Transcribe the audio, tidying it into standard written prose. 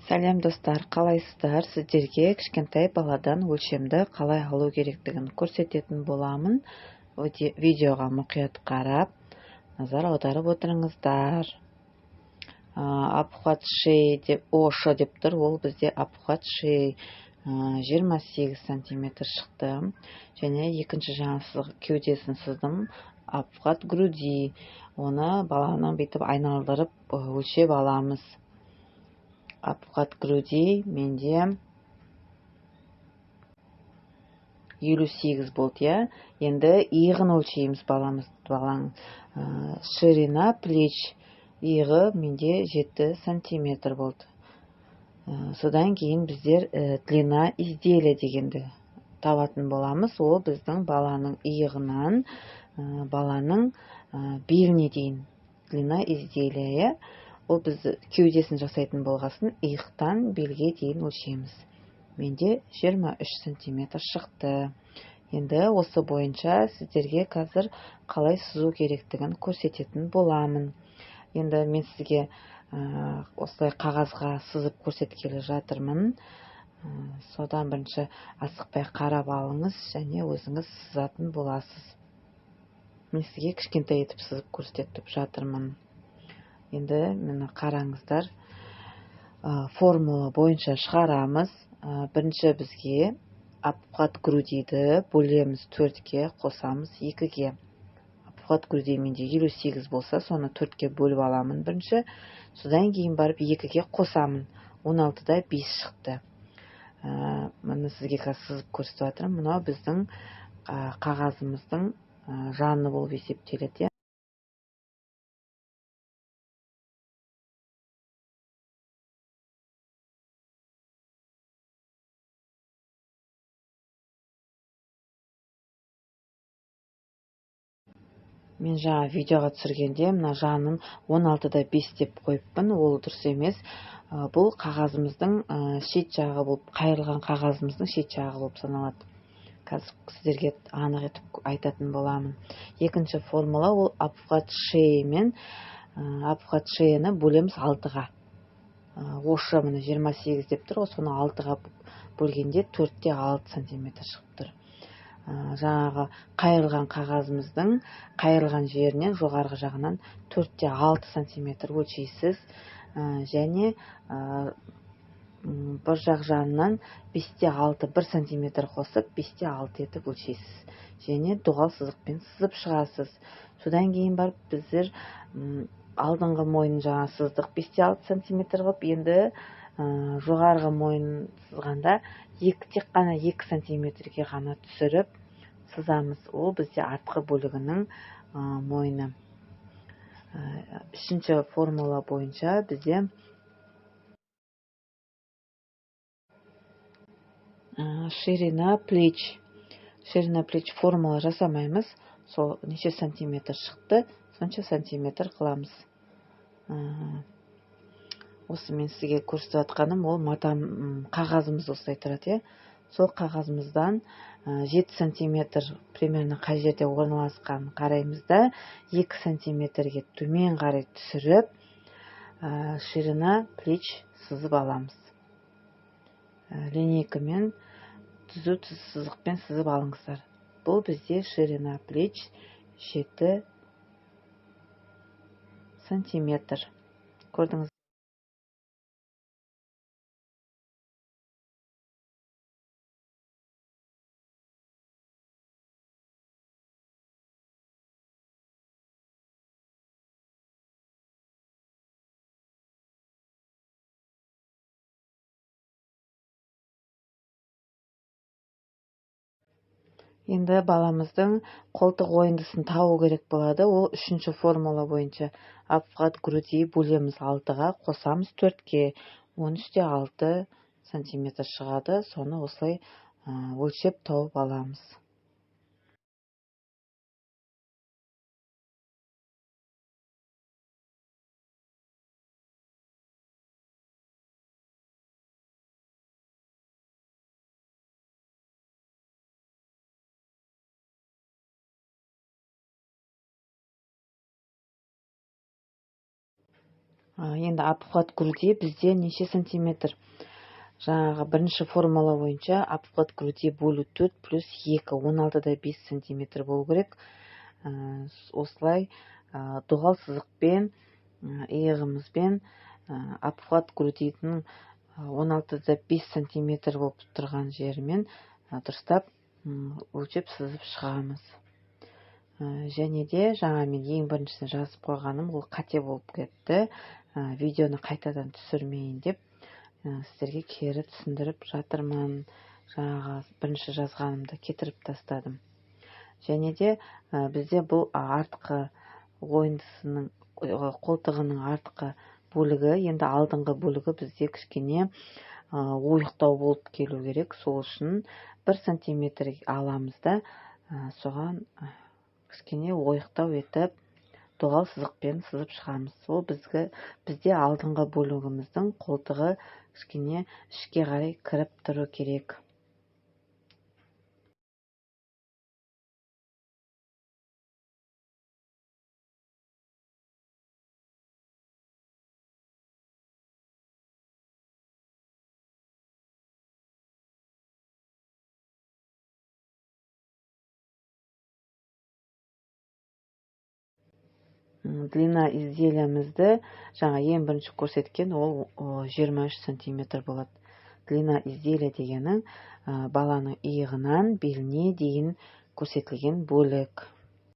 Сәлем достар, қалайсыздар? Сіздерге кішкентай баладан өлшемді қалай алу керектігін көрсететін боламын. Видеоға мұқият қарап, назар аударып отырыңыздар. Обхват шеи деп, ошо деп тұр, ол бізде обхват шеи 28 сантиметр шықты. Және екінші жаңа кеудесін сыздым, обхват груди. Оны баланың бетіп айналдырып өлшеп аламыз. Обхват груди менде 58 болды. Енді иығын өлшейміз баланың. Ширина плеч иығы менде 7 сантиметр болды. Содан кейін біздер длина изделия дегенді табатын боламыз. Ол біздің баланың иығынан баланың беліне дейін длина изделия. Ол біз кеудесін жасайтын болғасын иықтан белге дейін өлшейміз. Менде 23 сантиметр шықты. Енді осы бойынша сіздерге қазір қалай сызу керектігін көрсететін боламын. Енді мен сізге осылай қағазға сызып көрсеткелі жатырмын. Содан бірінші асықпай қарап алыңыз және өзіңіз сызатын боласыз. Мен сізге кішкентай етіп сызып көрсетіп жатырмын. Енді мені қараңыздар. Формула бойынша шығарамыз. Бірінші бізге обхват грудиді бөлеміз 4-ке, қосамыз 2-ге. Обхват груди менде 58 болса, соны 4-ке бөліп аламын бірінші. Содан кейін барып 2-ге қосамын. 16-да 5 шықты. Мұны сізге сызып көрсетіп жатырмын. Мынау біздің қағазымыздың жаны болып есептеледі. Мен жаңа видеоға түсіргенде мына жанын 16-да 5 деп қойыппын. Ол дұрыс емес. Бұл қағазымыздың шет жағы болып, қайырылған қағазымыздың шет жағы болып саналады. Қазір сіздерге анық етіп айтатын боламын. Екінші формула ол обхват шеи мен обхват шеяны бөлеміз 6-ға. Ошы міне 28 деп тұр, соны 6-ға бөлгенде 4-те 6 сантиметр шығып тұр. Жаңағы қайырылған қағазымыздың қайырылған жерінен жоғарғы жағынан 4-те 6 сантиметр өлшейсіз. Және бір жақ жанынан 5-те 6 1 сантиметр қосып 5-те 6 етіп өлшейсіз. Және доғал сызықпен сызып шығасыз. Содан кейін барып біздер алдыңғы мойнын жаңа сыздық 5-те 6 сантиметр қылып, енді жоғарғы мойнын сызғанда тек қана 2 сантиметрге ғана түсіріп сызамыз. Ол бізде артқы бөлігінің мойны. Үшінші формула бойынша бізде ширина плеч формула жасамаймыз. Сол неше сантиметр шықты, сонша сантиметр қыламыз. Осы мен сізге көрсетіп жатқаным, ол қағазымыз осылай тұрады. Сол қағазымыздан 7 сантиметр примерно қай жерде орналасқан қараймыз да 2 сантиметрге төмен қарай түсіріп ширина плеч сызып аламыз. Линейкамен түзу сызықпен сызып алыңыздар. Бұл бізде ширина плеч 7 сантиметр. Көрдіңіз? Енді баламыздың қолтық ойындысын табу керек болады. Ол үшінші формула бойынша обхват груди бөлеміз 6-ға, қосамыз 4-ке. 13-те 6 сантиметр шығады. Соны осылай өлшеп тауып аламыз. Енді обхват груди бізде неше сантиметр? Жаңағы бірінші формула бойынша обхват груди бөлу 4 плюс 2, 16-да 5 сантиметр болу керек. Осылай доғал сызықпен, иығымызбен обхват грудидің 16-да 5 сантиметр болып тұрған жерімен дұрыстап өлшеп сызып шығамыз. Және де жаңа мен ең біріншісін жазып қойғаным ол қате болып кетті. Видеоны қайтадан түсірмейін деп сіздерге кері түсіндіріп жатырмын. Жаңағы бірінші жазғанымды кетіріп тастадым. Және де бізде бұл артқы ойындысының қолтығының артқы бөлігі, енді алдыңғы бөлігі бізде кішкене ойықтау болып келу керек. Сол үшін 1 сантиметр аламыз да соған кішкене ойықтау етіп доғал сызықпен сызып шығамыз. Ол бізде алдыңғы бөлігіміздің қолтығы кішкене ішке қарай кіріп тұру керек. Длина изделиямызды жаңа ең бірінші көрсеткен ол 23 сантиметр болады. Длина изделия дегенің баланың иығынан беліне дейін көрсетілген бөлік.